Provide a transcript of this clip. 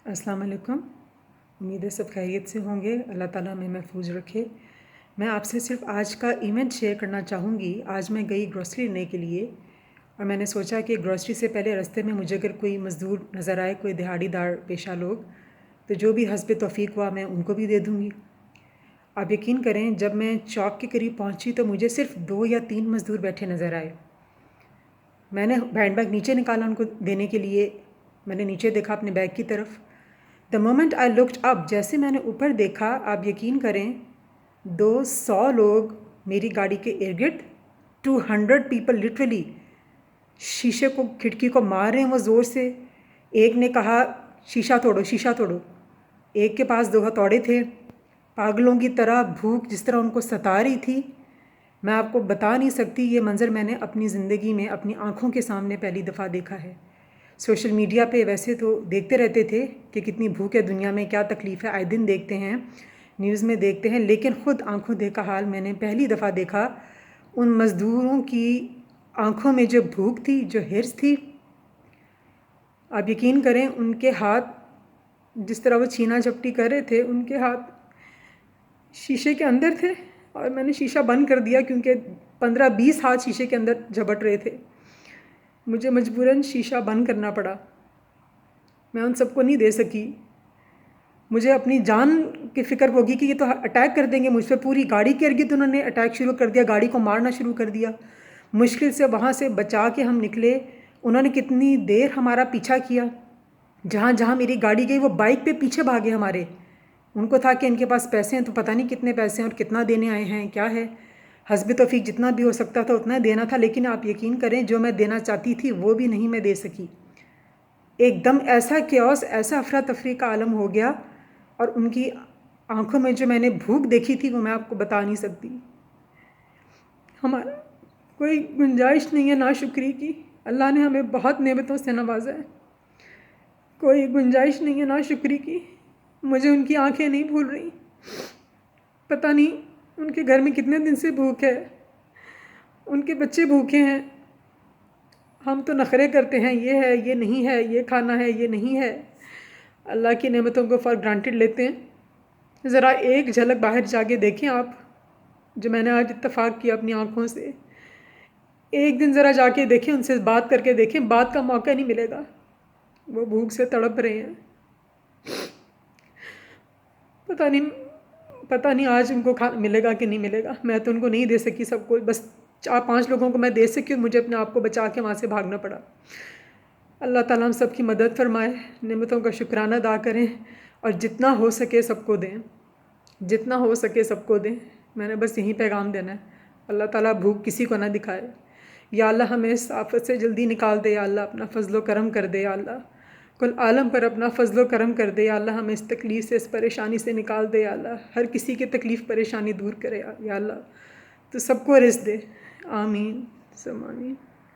अस्सलाम वालेकुम। उम्मीद है सब खैरियत से होंगे। अल्लाह ताला हमें महफूज रखे। मैं आपसे सिर्फ आज का इवेंट शेयर करना चाहूँगी। आज मैं गई ग्रॉसरी लेने के लिए और मैंने सोचा कि ग्रॉसरी से पहले रास्ते में मुझे अगर कोई मज़दूर नज़र आए, कोई दिहाड़ीदार पेशा लोग, तो जो भी हस्ब तौफीक हुआ मैं उनको भी दे दूँगी। आप यकीन करें, जब मैं चौक के करीब पहुँची तो मुझे सिर्फ 2 या 3 मज़दूर बैठे नज़र आए। मैंने हैंड बैग नीचे निकाला उनको देने के लिए। मैंने नीचे देखा अपने बैग की तरफ। The moment I looked up, जैसे मैंने ऊपर देखा, आप यकीन करें 200 लोग मेरी गाड़ी के इर्द गिर्द, 200 पीपल लिटरली शीशे को, खिड़की को मार रहे हैं वो ज़ोर से। एक ने कहा शीशा तोड़ो, शीशा तोड़ो। एक के पास 2 हथौड़े थे। पागलों की तरह भूख जिस तरह उनको सता रही थी, मैं आपको बता नहीं सकती। ये मंज़र मैंने अपनी ज़िंदगी में अपनी आँखों के सामने पहली दफ़ा देखा है। सोशल मीडिया पे वैसे तो देखते रहते थे कि कितनी भूख है दुनिया में, क्या तकलीफ़ है, आए दिन देखते हैं, न्यूज़ में देखते हैं, लेकिन ख़ुद आँखों देखा हाल मैंने पहली दफ़ा देखा। उन मज़दूरों की आँखों में जो भूख थी, जो हिर्स थी, आप यकीन करें उनके हाथ जिस तरह वो छीना झपटी कर रहे थे, उनके हाथ शीशे के अंदर थे और मैंने शीशा बंद कर दिया क्योंकि 15-20 हाथ शीशे के अंदर झपट रहे थे। मुझे मजबूरन शीशा बंद करना पड़ा। मैं उन सबको नहीं दे सकी। मुझे अपनी जान की फ़िक्र होगी कि ये तो अटैक कर देंगे मुझ पर। पूरी गाड़ी के इर्द-गिर्द उन्होंने अटैक शुरू कर दिया, गाड़ी को मारना शुरू कर दिया। मुश्किल से वहाँ से बचा के हम निकले। उन्होंने कितनी देर हमारा पीछा किया। जहाँ जहाँ मेरी गाड़ी गई वो बाइक पे पीछे भागे हमारे। उनको था कि इनके पास पैसे हैं तो पता नहीं कितने पैसे हैं और कितना देने आए हैं, क्या है। हस्ब तौफीक जितना भी हो सकता था उतना देना था, लेकिन आप यकीन करें जो मैं देना चाहती थी वो भी नहीं मैं दे सकी। एकदम ऐसा क्योस, ऐसा अफरा तफरी का आलम हो गया और उनकी आंखों में जो मैंने भूख देखी थी वो मैं आपको बता नहीं सकती। हमारा कोई गुंजाइश नहीं है नाशुक्री की। अल्लाह ने हमें बहुत नेमतों से नवाजा है। कोई गुंजाइश नहीं है नाशुक्री की। मुझे उनकी आंखें नहीं भूल रही। पता नहीं उनके घर में कितने दिन से भूख है, उनके बच्चे भूखे हैं। हम तो नखरे करते हैं, ये है, ये नहीं है, ये खाना है, ये नहीं है। अल्लाह की नेमतों को फॉर ग्रांटेड लेते हैं। ज़रा एक झलक बाहर जाके देखें आप, जो मैंने आज इत्तफाक किया अपनी आँखों से। एक दिन ज़रा जाके देखें, उनसे बात करके देखें, बात का मौका नहीं मिलेगा। वो भूख से तड़प रहे हैं। पता नहीं आज उनको खाना मिलेगा कि नहीं मिलेगा। मैं तो उनको नहीं दे सकी सबको, बस 4-5 लोगों को मैं दे सकी और मुझे अपने आप को बचा के वहाँ से भागना पड़ा। अल्लाह ताला हम सब की मदद फरमाए, नेमतों का शुक्राना अदा करें और जितना हो सके सबको दें, जितना हो सके सबको दें। मैंने बस यही पैगाम देना है। अल्लाह ताला भूख किसी को ना दिखाए। या अल्लाह हमें इस आफत से जल्दी निकाल दे। या अल्लाह अपना फजलो करम कर दे। या अल्लाह कुल आलम पर अपना फजलो करम कर दे। या अल्लाह हमें इस तकलीफ़ से, इस परेशानी से निकाल दे। या अल्लाह हर किसी की तकलीफ़ परेशानी दूर करे। या अल्लाह तो सबको रिज़्क़ दे। आमीन सम आमीन।